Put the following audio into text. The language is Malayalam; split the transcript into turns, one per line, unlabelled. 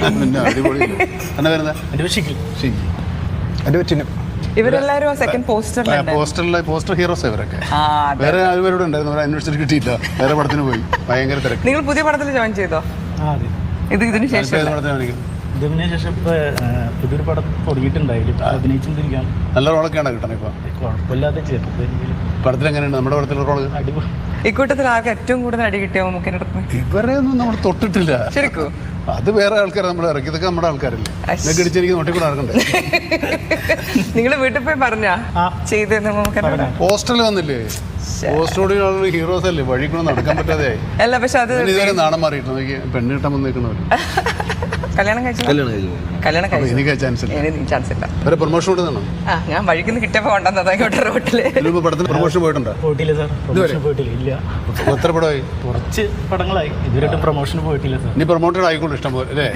പിന്നെ അടിപൊളി. എന്നാ വരുന്നത്?
എൻ്റെ ചിഹ്നം.
ഇവരെല്ലാരും സെക്കൻഡ്
പോസ്റ്റർ ഹീറോസ് ഇവരൊക്കെ. വേറെ ആരുപേരോട് ഉണ്ടായിരുന്നു, ഒരു അന്വേഷിച്ചിട്ട് കിട്ടിയില്ല. വേറെ പടത്തിന് പോയി, ഭയങ്കര തിരക്ക്.
നിങ്ങൾ പുതിയ പടത്തിൽ ജോയിൻ ചെയ്തോ? ഇതിനു ശേഷം
ഇതിന് ശേഷം ഇപ്പൊ പുതിയൊരു പടം തുടങ്ങിയിട്ടുണ്ടായില്ല, അഭിനയിച്ചിരിക്കുകയാണ്.
നല്ല റോളൊക്കെയാണ് കിട്ടണം ഇപ്പൊ.
കുഴപ്പമില്ലാതെ
പടത്തിൽ എങ്ങനെയുണ്ട് നമ്മുടെ പടത്തിലെ റോള്?
അടിപൊളി.
ഇക്കൂട്ടത്തിൽ ആർക്ക് ഏറ്റവും കൂടുതൽ അടി കിട്ടിയോ നമുക്കിനടുത്ത്?
ഇവരെ ഒന്നും നമ്മൾ തൊട്ടിട്ടില്ല.
ശരിക്കും
അത് വേറെ ആൾക്കാരെ നമ്മൾ ഇറക്കി, ഇതൊക്കെ നമ്മുടെ ആൾക്കാരല്ലേ. ഇതൊക്കെ ഇടിച്ചെനിക്ക് നോട്ടിക്കൂടെ ഇറക്കണ്ടേ?
നിങ്ങൾ വീട്ടിൽ പോയി പറഞ്ഞാ ചെയ്ത്
പോസ്റ്ററിൽ വന്നില്ലേ? പോസ്റ്ററോട് ഹീറോസ് അല്ലേ, വഴി കൂടെ നടക്കാൻ പറ്റാതെ.
അല്ല പക്ഷെ അത്
ഇതുവരെ നാണം മാറിയിട്ട് നോക്കി പെണ്ണ് കിട്ടാൻ വന്നിരിക്കുന്നവര്.
കല്യാണം
എനിക്ക് ചാൻസ്
ഇല്ല.
ഒരു പ്രൊമോഷൻ കൊണ്ടുവന്നോ?
ഞാൻ വഴിക്കുന്ന കിട്ടിയപ്പോ കൊണ്ടുവന്നതാ ഇങ്ങോട്ട് റോട്ടില്.
പടത്തിന് പ്രൊമോഷൻ പോയിട്ടുണ്ടോ?
പോയിട്ടില്ല സാർ, പ്രൊമോഷൻ പോയിട്ടില്ല. ഇല്ല.
എത്ര പടമായി?
കുറച്ച് പടങ്ങളായി, ഇതുവരെയായിട്ട് പ്രൊമോഷൻ പോയിട്ടില്ല സാർ.
ഇനി പ്രൊമോട്ടഡ് ആയിക്കോട്ടെ, ഇഷ്ടം പോലെ അല്ലേ?